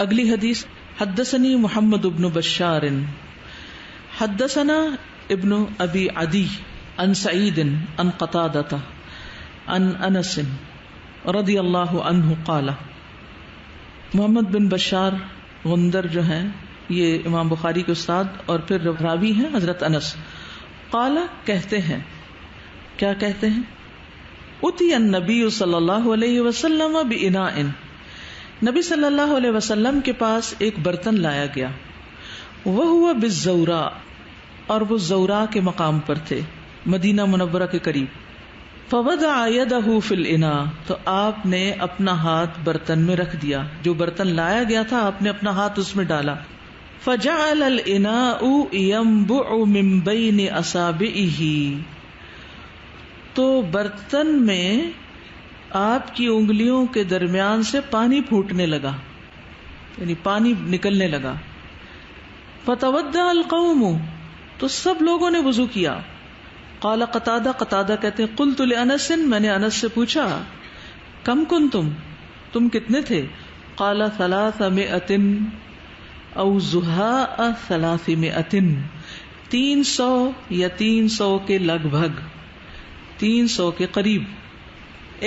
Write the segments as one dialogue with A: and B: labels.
A: اگلی حدیث حدثنی محمد بن بشار حدثنا ابن ابی عدی عن سعید عن قتادۃ عن انس رضی اللہ عنہ قال. محمد بن بشار غندر جو ہیں یہ امام بخاری کے استاد اور پھر راوی ہیں حضرت انس. قال کہتے ہیں، کیا کہتے ہیں؟ اتی النبی صلی اللہ علیہ وسلم باناء، نبی صلی اللہ علیہ وسلم کے پاس ایک برتن لایا گیا. وہو بالزوراء، اور وہ زوراء کے مقام پر تھے، مدینہ منورہ کے قریب. فوضع یدہ فی الاناء، تو آپ نے اپنا ہاتھ برتن میں رکھ دیا، جو برتن لایا گیا تھا آپ نے اپنا ہاتھ اس میں ڈالا. فجعل الاناء ينبع من بین اصابعہ، تو برتن میں آپ کی انگلیوں کے درمیان سے پانی پھوٹنے لگا، یعنی پانی نکلنے لگا. فتودع القوم، تو سب لوگوں نے وضو کیا. قال قتادہ، قتادہ کہتے ہیں قلت لانس، میں نے انس سے پوچھا کم کنتم، تم کتنے تھے؟ قال 300 او زہاء 300، 300 یا 300 کے لگ بھگ، 300 کے قریب.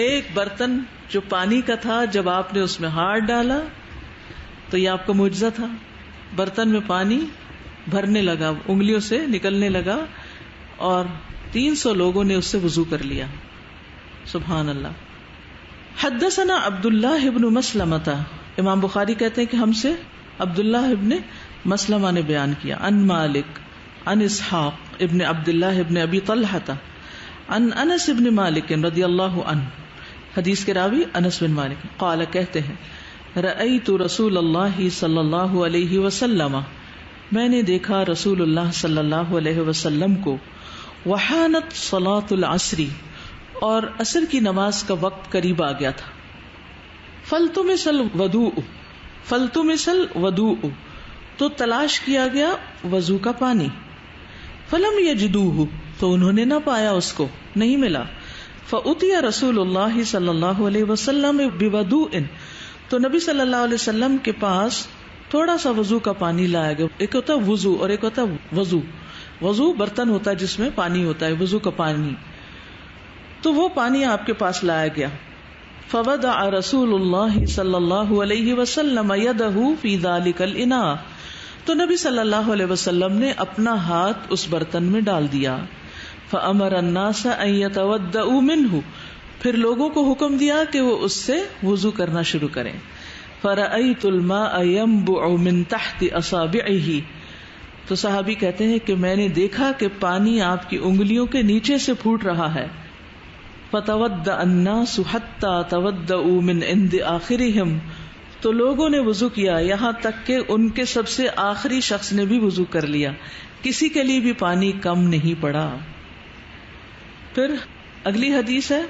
A: ایک برتن جو پانی کا تھا، جب آپ نے اس میں ہاتھ ڈالا تو یہ آپ کا معجزہ تھا، برتن میں پانی بھرنے لگا، انگلیوں سے نکلنے لگا، اور 300 لوگوں نے اس سے وضو کر لیا. سبحان اللہ. حدثنا عبداللہ ابن مسلمۃ، امام بخاری کہتے ہیں کہ ہم سے عبداللہ ابن مسلمہ نے بیان کیا. عن مالک عن اسحاق ابن عبداللہ ابن ابی طلحہ عن انس ابن مالک رضی اللہ عنہ، حدیث کے راوی انس بن مالک. قال کہتے ہیں رأیت رسول اللہ صلی اللہ علیہ وسلم، میں نے دیکھا رسول اللہ صلی اللہ علیہ وسلم کو. وحانت صلاۃ العصر، اور عصر کی نماز کا وقت قریب آ گیا تھا. فلتمس الوضوء، تو تلاش کیا گیا وضو کا پانی. فلم یجدوہ، تو انہوں نے نہ پایا، اس کو نہیں ملا. فأتی رسول اللہ صلی اللہ علیہ وسلم بوضوء، تو نبی صلی اللہ علیہ وسلم کے پاس تھوڑا سا وضو کا پانی لایا گیا. ایک ہوتا ہے وضو اور ایک ہوتا ہے وضو. وضو برتن ہوتا ہے جس میں پانی ہوتا ہے، وضو کا پانی. تو وہ پانی آپ کے پاس لایا گیا. فوضع رسول اللہ صلی اللہ علیہ وسلم یدہ فی ذلک الاناء، تو نبی صلی اللہ علیہ وسلم نے اپنا ہاتھ اس برتن میں ڈال دیا. فامر الناس ان یتودؤوا منہ، پھر لوگوں کو حکم دیا کہ وہ اس سے وضو کرنا شروع کریں. فرأیت الماء ينبع من تحت اصابعہ، تو صحابی کہتے ہیں کہ میں نے دیکھا کہ پانی آپ کی انگلیوں کے نیچے سے پھوٹ رہا ہے. فتودع الناس حتى تودعوا من عند آخرهم، تو لوگوں نے وضو کیا یہاں تک کہ ان کے سب سے آخری شخص نے بھی وضو کر لیا، کسی کے لیے بھی پانی کم نہیں پڑا. پھر اگلی حدیث ہے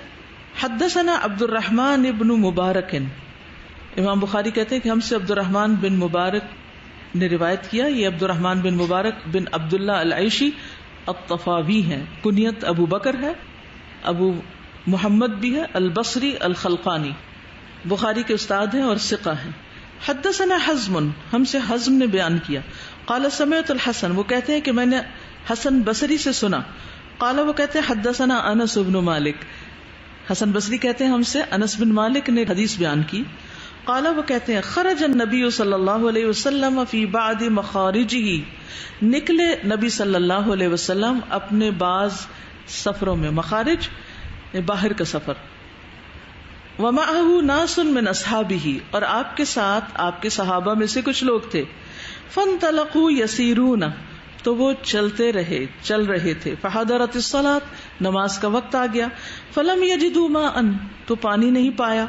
A: حدثنا عبد الرحمن ابن مبارک، امام بخاری کہتے ہیں کہ ہم سے عبد الرحمن بن مبارک نے روایت کیا. یہ عبد الرحمن بن مبارک بن عبداللہ العیشی الطفاوی ہیں، کنیت ابو بکر ہے، ابو محمد بھی ہے، البصری الخلقانی، بخاری کے استاد ہیں اور ثقہ ہیں. حدثنا حزم، ہم سے حزم نے بیان کیا. قال سمعت الحسن، وہ کہتے ہیں کہ میں نے حسن بصری سے سنا. قال، وہ کہتے ہیں حدثنا انس بن مالک، حسن بصری کہتے ہیں ہم سے انس بن مالک نے حدیث بیان کی. قال، وہ کہتے ہیں خرج النبی صلی اللہ علیہ وسلم فی بعض مخارجہ، نکلے نبی صلی اللہ علیہ وسلم اپنے بعض سفروں میں، مخارج باہر کا سفر. ومعه ناس من اصحابہ، اور آپ کے ساتھ آپ کے صحابہ میں سے کچھ لوگ تھے. فانطلقوا یسیرون، تو وہ چلتے رہے، چل رہے تھے. فحضرت الصلاۃ، نماز کا وقت آ گیا. فلم یجدوا ماء، تو پانی نہیں پایا.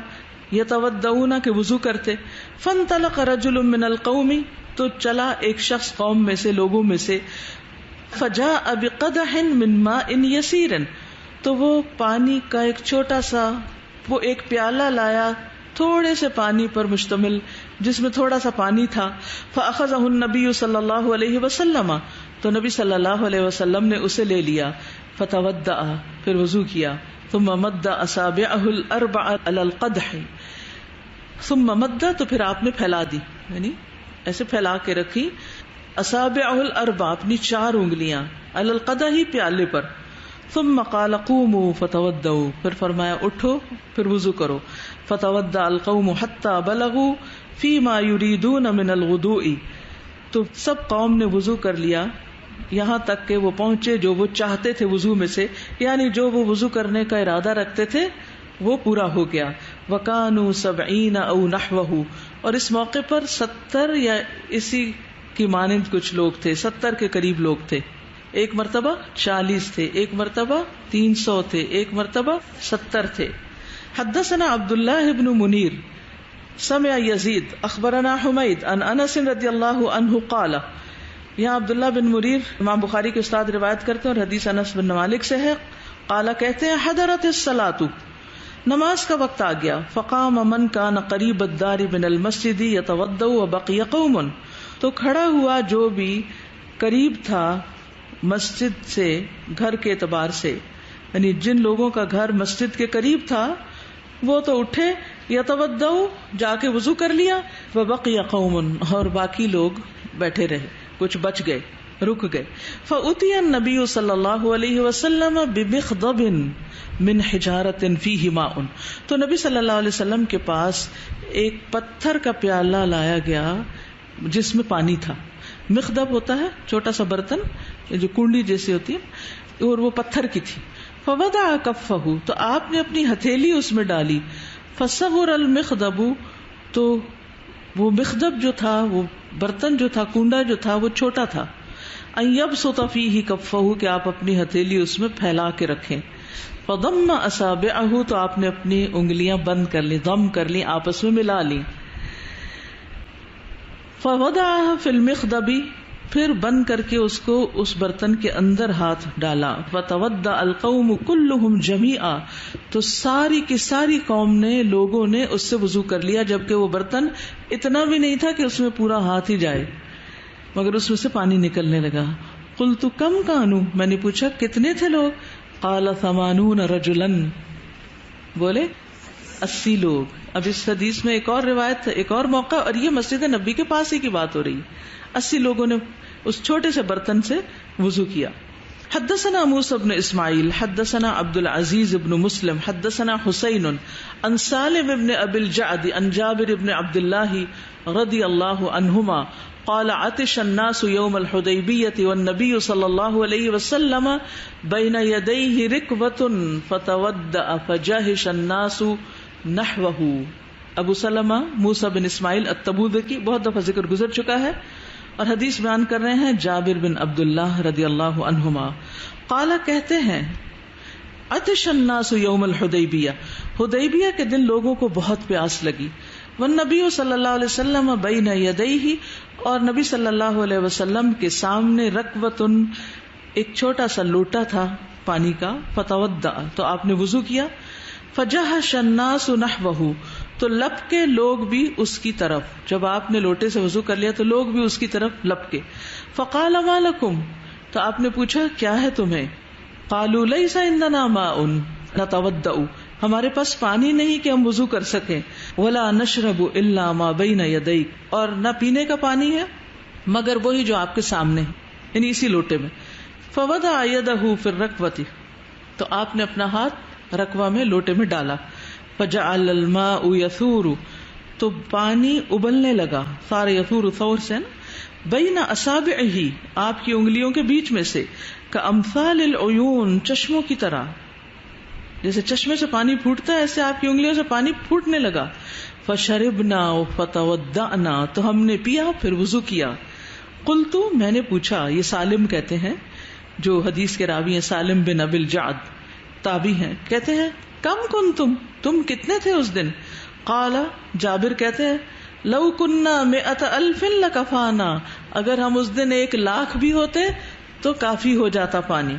A: یتودعون، کہ وضو کرتے. فانطلق رجل من القوم، تو چلا ایک شخص قوم میں سے، لوگوں میں سے. فجاء بقدح من ماء یسیر، تو وہ پانی کا ایک چھوٹا سا، وہ ایک پیالہ لایا تھوڑے سے پانی پر مشتمل، جس میں تھوڑا سا پانی تھا. فاخذہ النبی صلی اللہ علیہ وسلم، تو نبی صلی اللہ علیہ وسلم نے اسے لے لیا. فتودع، پھر وضو کیا. ثم مد اصابعہ الاربع علی القدح، ثم مد، تو پھر آپ نے پھیلا دی، یعنی ایسے پھیلا کے رکھی، اصابعہ الاربع، اپنی 4 انگلیاں، علی القدح، پیالے پر. ثم قال قوموا فتودوا، پھر فرمایا اٹھو پھر وضو کرو. فتودع القوم حتى بلغوا فيما يريدون من الوضوء، تو سب قوم نے وضو کر لیا یہاں تک کہ وہ پہنچے جو وہ چاہتے تھے وضو میں سے، یعنی جو وہ وضو کرنے کا ارادہ رکھتے تھے وہ پورا ہو گیا. وَكَانُوا 70 أَوْ نَحْوَهُ، اور اس موقع پر 70 یا اسی کی مانند کچھ لوگ تھے، 70 کے قریب لوگ تھے. ایک مرتبہ 40 تھے، ایک مرتبہ 300 تھے، ایک مرتبہ 70 تھے. حدثنا عبداللہ بن منیر سمع یزید اخبرنا حمید عن انس رضی اللہ عنہ قال، یہاں عبداللہ بن منیر امام بخاری کے استاد روایت کرتے ہیں اور حدیث انس بن مالک سے ہے. قال کہتے ہیں حضرت الصلاۃ، نماز کا وقت آ گیا. فقام من کان قریب الدار من المسجد یتوضا وبقی قوم، تو کھڑا ہوا جو بھی قریب تھا مسجد سے، گھر کے اعتبار سے، یعنی جن لوگوں کا گھر مسجد کے قریب تھا وہ تو اٹھے، یتوضا جا کے وضو کر لیا، وبقی قوم، اور باقی لوگ بیٹھے رہے، کچھ بچ گئے، رک گئے. فأتی النبی صلی اللہ علیہ وسلم بمخضب من حجارت فیہ ماء، تو نبی صلی اللہ علیہ وسلم کے پاس ایک پتھر کا پیالہ لایا گیا جس میں پانی تھا. مخضب ہوتا ہے چھوٹا سا برتن جو کنڈی جیسی ہوتی ہے، اور وہ پتھر کی تھی. فوضع کفہ، تو آپ نے اپنی ہتھیلی اس میں ڈالی. فصغر المخضب، تو وہ مخضب جو تھا، وہ برتن جو تھا، کنڈا جو تھا، وہ چھوٹا تھا. ان یبسط فیہ کفہ، کہ آپ اپنی ہتھیلی اس میں پھیلا کے رکھیں. فضم اصابعہ، تو آپ نے اپنی انگلیاں بند کر لی، ضم کر لی، آپس میں ملا لی. فوضعها فی المخضب، پھر بند کر کے اس کو اس برتن کے اندر ہاتھ ڈالا. فتودع القوم کلهم جميعا، تو ساری کی ساری قوم نے، لوگوں نے اس سے وضو کر لیا، جبکہ وہ برتن اتنا بھی نہیں تھا کہ اس میں پورا ہاتھ ہی جائے، مگر اس میں سے پانی نکلنے لگا. قلت کم کانوا، میں نے پوچھا کتنے تھے لوگ؟ قال 80 رجلا، بولے 80 لوگ. اب اس حدیث میں ایک اور روایت، ایک اور موقع، اور یہ مسجد نبی کے پاس ہی کی بات ہو رہی. 80 لوگوں نے اس چھوٹے سے برتن سے وضو کیا. حدثنا موسى بن اسماعیل حدثنا عبد العزیز بن مسلم حدثنا حسین عن سالم بن ابی الجعد عن جابر بن عبد الله رضی اللہ عنہما قال عطش الناس يوم الحدیبیة والنبی صلی اللہ علیہ وسلم بین یدیہ رکوۃ فتودع فجہش الناس نحوہ. ابو سلمہ موسیٰ بن اسماعیل التبوذکی، بہت دفعہ ذکر گزر چکا ہے، اور حدیث بیان کر رہے ہیں جابر بن عبداللہ رضی اللہ عنہما. قال کہتے ہیں عطش الناس یوم الحدیبیہ، حدیبیہ کے دن لوگوں کو بہت پیاس لگی. والنبی صلی اللہ علیہ وسلم بین یدیہ، اور نبی صلی اللہ علیہ وسلم کے سامنے رکوۃ، ایک چھوٹا سا لوٹا تھا پانی کا. فتودع، تو آپ نے وضو کیا. فجہش الناس نحوہ، تو لپکے لوگ بھی اس کی طرف، جب آپ نے لوٹے سے وضو کر لیا تو لوگ بھی اس کی طرف لپکے. فقال ما لکم، تو آپ نے پوچھا کیا ہے تمہیں؟ قالوا لیس عندنا ماء نتودع، ہمارے پاس پانی نہیں کہ ہم وضو کر سکیں. ولا نشرب الا ما بین یدیک، اور نہ پینے کا پانی ہے مگر وہی جو آپ کے سامنے، یعنی اسی لوٹے میں. فوضع یدہ فی الرکوۃ، تو آپ نے اپنا ہاتھ رکوہ میں، لوٹے میں ڈالا. فجعل الماء یثور، تو پانی ابلنے لگا. سارے یثور ثور سے بین اصابعہ، آپ کی انگلیوں کے بیچ میں سے. کامثال العیون، چشموں کی طرح، جیسے چشمے سے پانی پھوٹتا ہے ایسے آپ کی انگلیوں سے پانی پھوٹنے لگا. فشربنا فتودعنا، تو ہم نے پیا پھر وضو کیا. قلت، میں نے پوچھا، یہ سالم کہتے ہیں جو حدیث کے راوی ہیں، سالم بن ابی الجعد تابعی ہیں، کہتے ہیں کم کنتم، تم کتنے تھے اس دن؟ قال، جابر کہتے ہیں لو کننا 100,000 لکفانا، اگر ہم اس دن 1,00,000 بھی ہوتے تو کافی ہو جاتا پانی.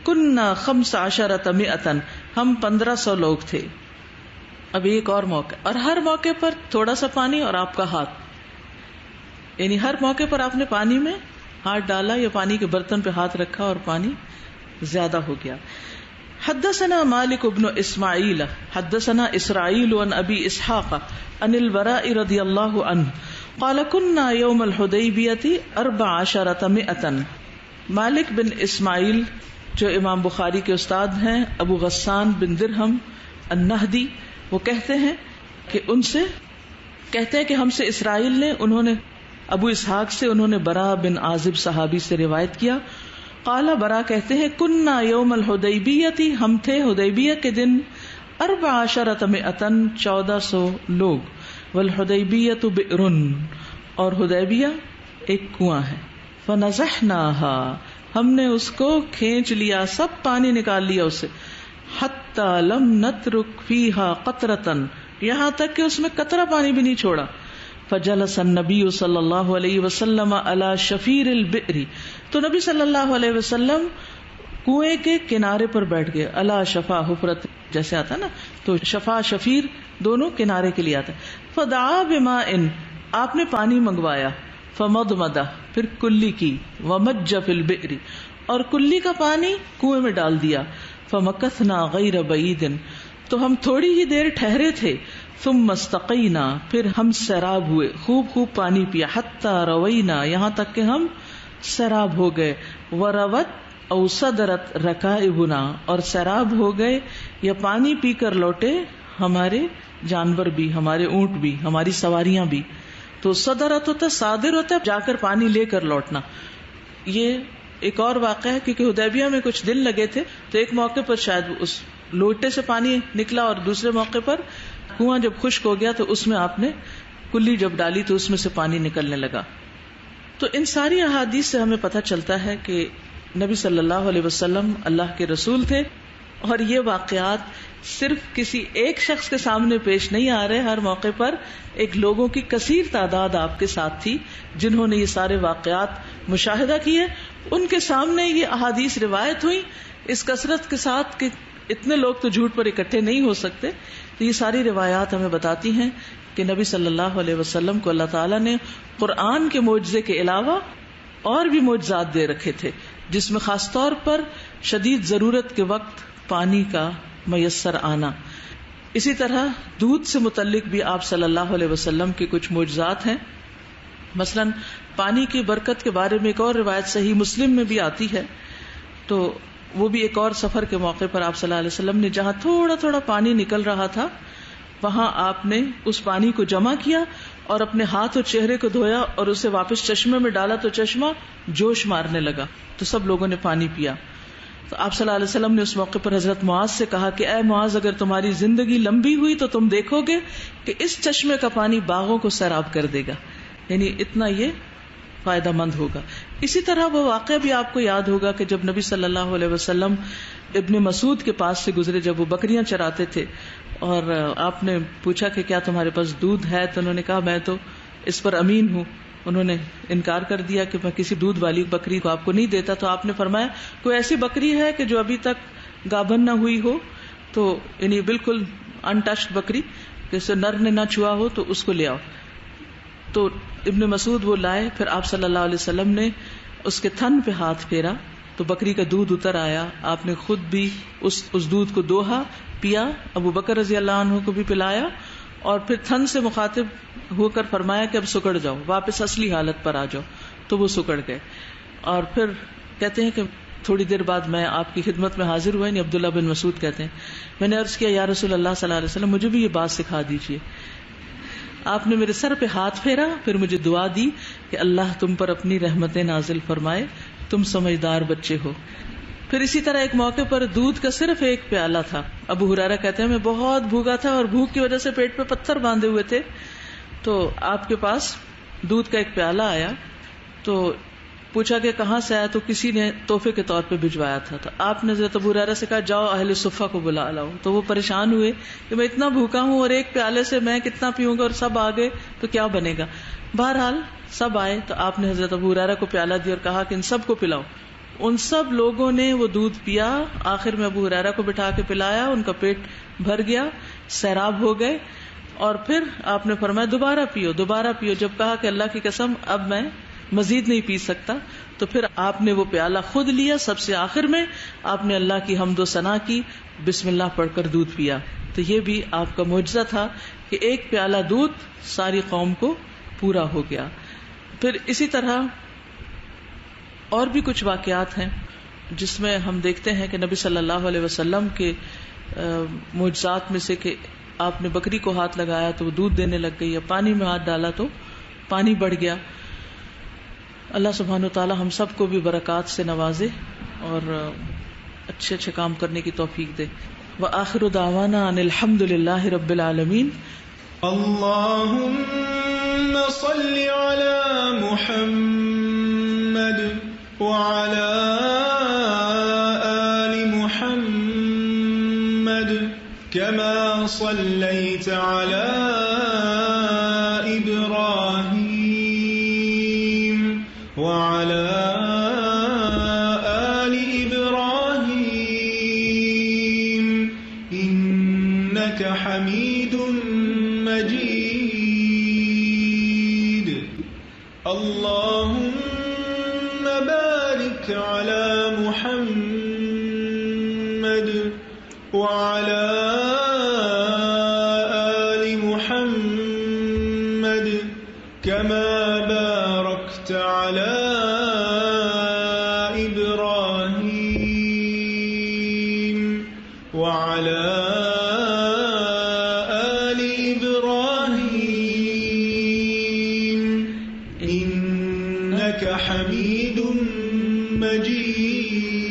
A: کننا 15,100، ہم 1,500 لوگ تھے. اب ایک اور موقع، اور ہر موقع پر تھوڑا سا پانی اور آپ کا ہاتھ، یعنی ہر موقع پر آپ نے پانی میں ہاتھ ڈالا یا پانی کے برتن پہ ہاتھ رکھا اور پانی زیادہ ہو گیا. حدثنا مالک بن اسماعیل حدثنا اسرائیل عن ابی اسحاق عن البراء رضی اللہ عنہ قال كنا يوم الحدیبیہ 14 مالک بن اسماعیل جو امام بخاری کے استاد ہیں، ابو غسان بن درہم النہدی، وہ کہتے ہیں کہ ہم سے اسرائیل نے، انہوں نے ابو اسحاق سے، انہوں نے براء بن عازب صحابی سے روایت کیا. قال براء کہتے ہیں کنا یوم الحدیبیہ، ہم تھے حدیبیہ کے دن 1400 لوگ، والحدیبیہ بئر، اور حدیبیہ ایک کنواں ہے. فنزحناها، ہم نے اس کو کھینچ لیا، سب پانی نکال لیا اسے. حتی لم نترک فیہا قطرۃ، یہاں تک کہ اس میں قطرہ پانی بھی نہیں چھوڑا. فجلس النبی صلی اللہ علیہ وسلم علی شفیر البئر، تو نبی صلی اللہ علیہ وسلم کنویں کے کنارے پر بیٹھ گئے. علی شفا حفرت جیسے آتا نا، تو شفا شفیر دونوں کنارے کے لیے آتا ہے. فدعا بماء، آپ نے پانی منگوایا. فمضمض، پھر کلی کی. ومج فی البئر، اور کلی کا پانی کنویں میں ڈال دیا. فمکثنا غیر بعید، تو ہم تھوڑی ہی دیر ٹھہرے تھے. ثم استقینا، پھر ہم سیراب ہوئے، خوب پانی پیا. حتی روینا، یہاں تک کہ ہم سیراب ہو گئے. وروت او صدرت رکائبنا، اور سیراب ہو گئے یا پانی پی کر لوٹے ہمارے جانور بھی، ہمارے اونٹ بھی، ہماری سواریاں بھی. تو صدرت ہوتا ہے، صادر ہوتا ہے جا کر پانی لے کر لوٹنا. یہ ایک اور واقعہ ہے کیونکہ حدیبیہ میں کچھ دن لگے تھے، تو ایک موقع پر شاید اس لوٹے سے پانی نکلا، اور دوسرے موقع پر کنواں جب خشک ہو گیا تو اس میں آپ نے کلی جب ڈالی تو اس میں سے پانی نکلنے لگا. تو ان ساری احادیث سے ہمیں پتہ چلتا ہے کہ نبی صلی اللہ علیہ وسلم اللہ کے رسول تھے، اور یہ واقعات صرف کسی ایک شخص کے سامنے پیش نہیں آ رہے. ہر موقع پر ایک لوگوں کی کثیر تعداد آپ کے ساتھ تھی جنہوں نے یہ سارے واقعات مشاہدہ کیے. ان کے سامنے یہ احادیث روایت ہوئی اس کثرت کے ساتھ کہ اتنے لوگ تو جھوٹ پر اکٹھے نہیں ہو سکتے. تو یہ ساری روایات ہمیں بتاتی ہیں کہ نبی صلی اللہ علیہ وسلم کو اللہ تعالیٰ نے قرآن کے معجزے کے علاوہ اور بھی معجزات دے رکھے تھے، جس میں خاص طور پر شدید ضرورت کے وقت پانی کا میسر آنا. اسی طرح دودھ سے متعلق بھی آپ صلی اللہ علیہ وسلم کے کچھ معجزات ہیں. مثلا پانی کی برکت کے بارے میں ایک اور روایت صحیح مسلم میں بھی آتی ہے. تو وہ بھی ایک اور سفر کے موقع پر آپ صلی اللہ علیہ وسلم نے جہاں تھوڑا تھوڑا پانی نکل رہا تھا وہاں آپ نے اس پانی کو جمع کیا اور اپنے ہاتھ اور چہرے کو دھویا اور اسے واپس چشمے میں ڈالا تو چشمہ جوش مارنے لگا، تو سب لوگوں نے پانی پیا. تو آپ صلی اللہ علیہ وسلم نے اس موقع پر حضرت معاذ سے کہا کہ اے معاذ، اگر تمہاری زندگی لمبی ہوئی تو تم دیکھو گے کہ اس چشمے کا پانی باغوں کو سیراب کر دے گا، یعنی اتنا یہ فائدہ مند ہوگا. اسی طرح وہ واقعہ بھی آپ کو یاد ہوگا کہ جب نبی صلی اللہ علیہ وسلم ابن مسعود کے پاس سے گزرے جب وہ بکریاں چراتے تھے اور آپ نے پوچھا کہ کیا تمہارے پاس دودھ ہے، تو انہوں نے کہا میں تو اس پر امین ہوں. انہوں نے انکار کر دیا کہ میں کسی دودھ والی بکری کو آپ کو نہیں دیتا. تو آپ نے فرمایا کوئی ایسی بکری ہے کہ جو ابھی تک گابن نہ ہوئی ہو، تو یعنی بالکل انٹچڈ بکری جسے نر نے نہ چھوا ہو، تو اس کو لے آؤ. تو ابن مسعود وہ لائے، پھر آپ صلی اللہ علیہ وسلم نے اس کے تھن پہ ہاتھ پھیرا تو بکری کا دودھ اتر آیا. آپ نے خود بھی اس دودھ کو دوہا، پیا، ابو بکر رضی اللہ عنہ کو بھی پلایا، اور پھر تھن سے مخاطب ہو کر فرمایا کہ اب سکڑ جاؤ، واپس اصلی حالت پر آ جاؤ. تو وہ سکڑ گئے. اور پھر کہتے ہیں کہ تھوڑی دیر بعد میں آپ کی خدمت میں حاضر ہوا. یعنی عبداللہ بن مسعود کہتے ہیں میں نے عرض کیا یا رسول اللہ صلی اللہ علیہ وسلم مجھے بھی یہ بات سکھا دیجیے. آپ نے میرے سر پہ ہاتھ پھیرا، پھر مجھے دعا دی کہ اللہ تم پر اپنی رحمتیں نازل فرمائے، تم سمجھدار بچے ہو. پھر اسی طرح ایک موقع پر دودھ کا صرف ایک پیالہ تھا. ابو ہریرہ کہتے ہیں میں بہت بھوکا تھا اور بھوک کی وجہ سے پیٹ پہ پتھر باندھے ہوئے تھے. تو آپ کے پاس دودھ کا ایک پیالہ آیا تو پوچھا کہ کہاں سے آیا، تو کسی نے تحفے کے طور پہ بھجوایا تھا. تو آپ نے حضرت ابو ہریرہ سے کہا جاؤ اہل صفہ کو بلا لاؤ. تو وہ پریشان ہوئے کہ میں اتنا بھوکا ہوں اور ایک پیالے سے میں کتنا پیوں گا، اور سب آ گئے تو کیا بنے گا. بہرحال سب آئے تو آپ نے حضرت ابو ہریرہ کو پیالہ دیا اور کہا کہ ان سب کو پلاؤ. ان سب لوگوں نے وہ دودھ پیا. آخر میں ابو ہریرہ کو بٹھا کے پلایا، ان کا پیٹ بھر گیا، سیراب ہو گئے. اور پھر آپ نے فرمایا دوبارہ پیو، دوبارہ پیو. جب کہا کہ اللہ کی قسم اب میں مزید نہیں پی سکتا. تو پھر آپ نے وہ پیالہ خود لیا, سب سے آخر میں آپ نے اللہ کی حمد و ثنا کی, بسم اللہ پڑھ کر دودھ پیا. تو یہ بھی آپ کا معجزہ تھا کہ ایک پیالہ دودھ ساری قوم کو پورا ہو گیا. پھر اسی طرح اور بھی کچھ واقعات ہیں جس میں ہم دیکھتے ہیں کہ نبی صلی اللہ علیہ وسلم کے معجزات میں سے کہ آپ نے بکری کو ہاتھ لگایا تو وہ دودھ دینے لگ گئی, یا پانی میں ہاتھ ڈالا تو پانی بڑھ گیا. اللہ سبحانہ و تعالی ہم سب کو بھی برکات سے نوازے اور اچھے اچھے کام کرنے کی توفیق دے. وآخر دعوانا ان الحمد للہ رب العالمین.
B: اللہم صل علی محمد وعلی آل محمد كما صليت على إبراهيم وعلى آل إبراهيم إنك حميد مجيد. اللهم بارك على محمد وعلى كما باركت على إبراهيم وعلى آل إبراهيم إنك حميد مجيد.